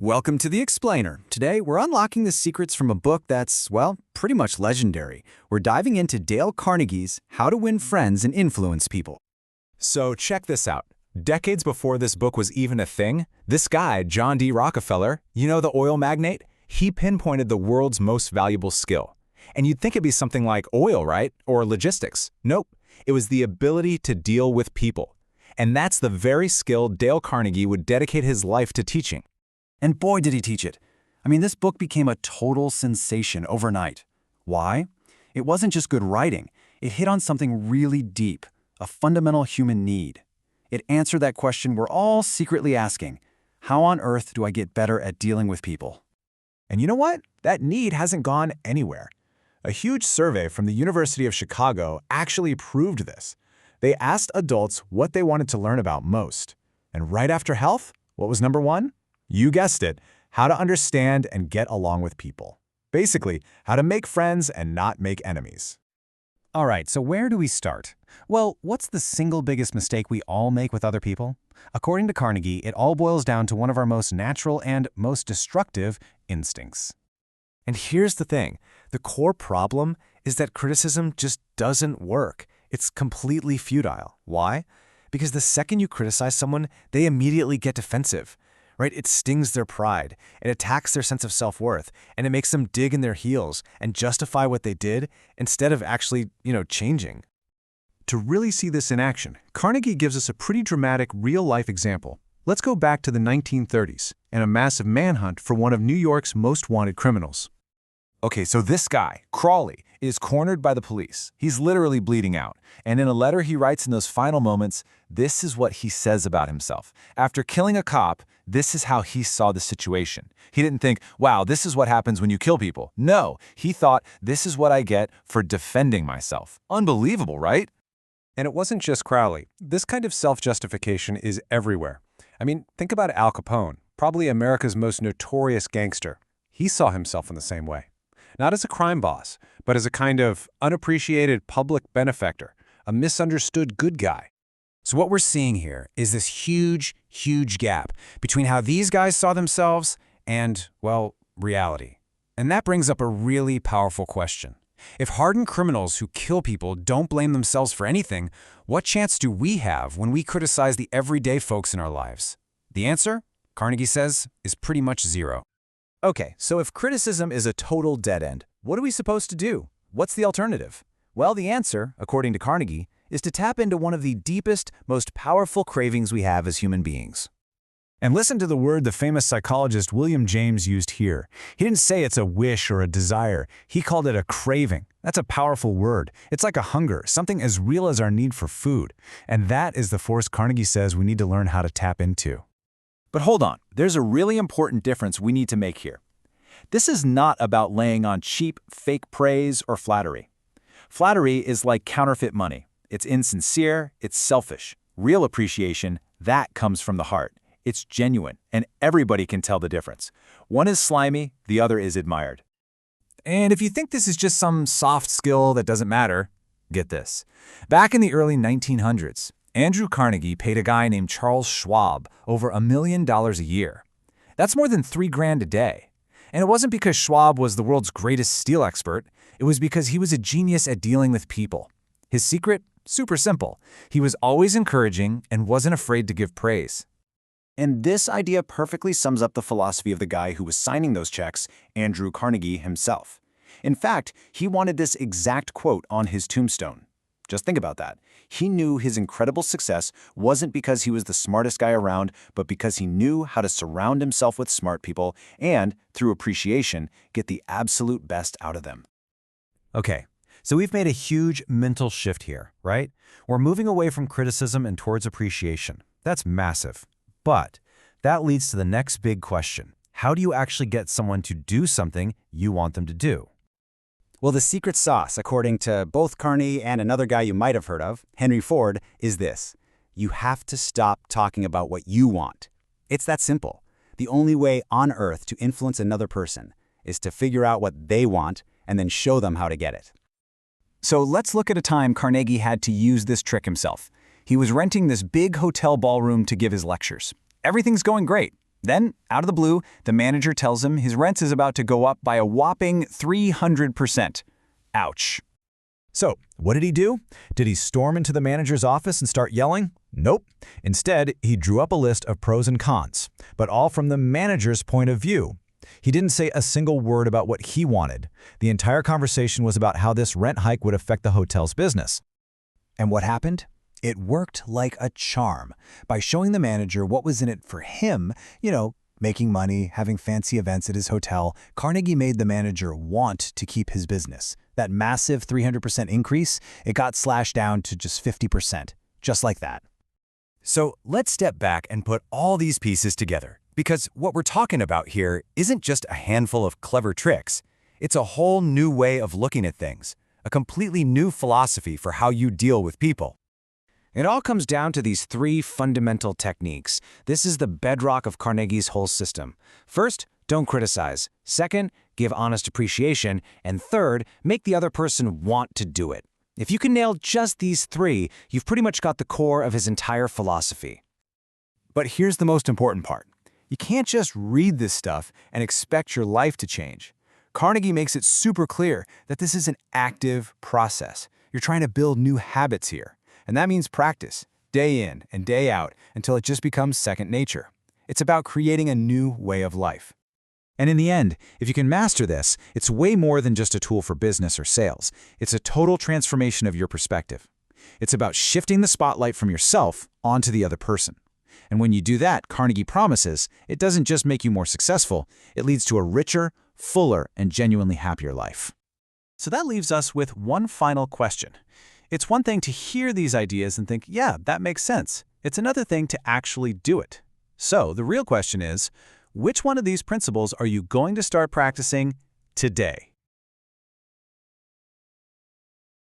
Welcome to The Explainer. Today, we're unlocking the secrets from a book that's, well, pretty much legendary. We're diving into Dale Carnegie's How to Win Friends and Influence People. So check this out. Decades before this book was even a thing, this guy, John D. Rockefeller, you know the oil magnate? He pinpointed the world's most valuable skill. And you'd think it'd be something like oil, right? Or logistics. Nope. It was the ability to deal with people. And that's the very skill Dale Carnegie would dedicate his life to teaching. And boy, did he teach it. I mean, this book became a total sensation overnight. Why? It wasn't just good writing. It hit on something really deep, a fundamental human need. It answered that question we're all secretly asking. How on earth do I get better at dealing with people? And you know what? That need hasn't gone anywhere. A huge survey from the University of Chicago actually proved this. They asked adults what they wanted to learn about most. And right after health, what was number one? You guessed it, how to understand and get along with people. Basically, how to make friends and not make enemies. All right, so where do we start? Well, what's the single biggest mistake we all make with other people? According to Carnegie, it all boils down to one of our most natural and most destructive instincts. And here's the thing. The core problem is that criticism just doesn't work. It's completely futile. Why? Because the second you criticize someone, they immediately get defensive. Right? It stings their pride, it attacks their sense of self-worth, and it makes them dig in their heels and justify what they did instead of actually, changing. To really see this in action, Carnegie gives us a pretty dramatic real-life example. Let's go back to the 1930s and a massive manhunt for one of New York's most wanted criminals. Okay, so this guy, Crawley, is cornered by the police. He's literally bleeding out. And in a letter he writes in those final moments, this is what he says about himself. After killing a cop, this is how he saw the situation. He didn't think, wow, this is what happens when you kill people. No, he thought, this is what I get for defending myself. Unbelievable, right? And it wasn't just Crowley. This kind of self-justification is everywhere. I mean, think about Al Capone, probably America's most notorious gangster. He saw himself in the same way. Not as a crime boss, but as a kind of unappreciated public benefactor, a misunderstood good guy. So what we're seeing here is this huge, huge gap between how these guys saw themselves and, well, reality. And that brings up a really powerful question. If hardened criminals who kill people don't blame themselves for anything, what chance do we have when we criticize the everyday folks in our lives? The answer, Carnegie says, is pretty much zero. Okay, so if criticism is a total dead end, what are we supposed to do? What's the alternative? Well, the answer, according to Carnegie, is to tap into one of the deepest, most powerful cravings we have as human beings. And listen to the word the famous psychologist William James used here. He didn't say it's a wish or a desire. He called it a craving. That's a powerful word. It's like a hunger, something as real as our need for food. And that is the force Carnegie says we need to learn how to tap into. But hold on, there's a really important difference we need to make here. This is not about laying on cheap, fake praise or flattery. Flattery is like counterfeit money. It's insincere, it's selfish. Real appreciation, that comes from the heart. It's genuine, and everybody can tell the difference. One is slimy, the other is admired. And if you think this is just some soft skill that doesn't matter, get this. Back in the early 1900s, Andrew Carnegie paid a guy named Charles Schwab over $1 million a year. That's more than $3,000 a day. And it wasn't because Schwab was the world's greatest steel expert. It was because he was a genius at dealing with people. His secret? Super simple. He was always encouraging and wasn't afraid to give praise. And this idea perfectly sums up the philosophy of the guy who was signing those checks, Andrew Carnegie himself. In fact, he wanted this exact quote on his tombstone. Just think about that. He knew his incredible success wasn't because he was the smartest guy around, but because he knew how to surround himself with smart people and, through appreciation, get the absolute best out of them. Okay, so we've made a huge mental shift here, right? We're moving away from criticism and towards appreciation. That's massive. But that leads to the next big question. How do you actually get someone to do something you want them to do? Well, the secret sauce, according to both Carney and another guy you might have heard of, Henry Ford, is this. You have to stop talking about what you want. It's that simple. The only way on earth to influence another person is to figure out what they want and then show them how to get it. So let's look at a time Carnegie had to use this trick himself. He was renting this big hotel ballroom to give his lectures. Everything's going great. Then, out of the blue, the manager tells him his rent is about to go up by a whopping 300%. Ouch. So, what did he do? Did he storm into the manager's office and start yelling? Nope. Instead, he drew up a list of pros and cons, but all from the manager's point of view. He didn't say a single word about what he wanted. The entire conversation was about how this rent hike would affect the hotel's business. And what happened? It worked like a charm. By showing the manager what was in it for him, making money, having fancy events at his hotel, Carnegie made the manager want to keep his business. That massive 300% increase, it got slashed down to just 50%, just like that. So let's step back and put all these pieces together, because what we're talking about here isn't just a handful of clever tricks. It's a whole new way of looking at things, a completely new philosophy for how you deal with people. It all comes down to these three fundamental techniques. This is the bedrock of Carnegie's whole system. First, don't criticize. Second, give honest appreciation. And third, make the other person want to do it. If you can nail just these three, you've pretty much got the core of his entire philosophy. But here's the most important part. You can't just read this stuff and expect your life to change. Carnegie makes it super clear that this is an active process. You're trying to build new habits here. And that means practice, day in and day out, until it just becomes second nature. It's about creating a new way of life. And in the end, if you can master this, it's way more than just a tool for business or sales. It's a total transformation of your perspective. It's about shifting the spotlight from yourself onto the other person. And when you do that, Carnegie promises, it doesn't just make you more successful, it leads to a richer, fuller, and genuinely happier life. So that leaves us with one final question. It's one thing to hear these ideas and think, yeah, that makes sense. It's another thing to actually do it. So the real question is, which one of these principles are you going to start practicing today?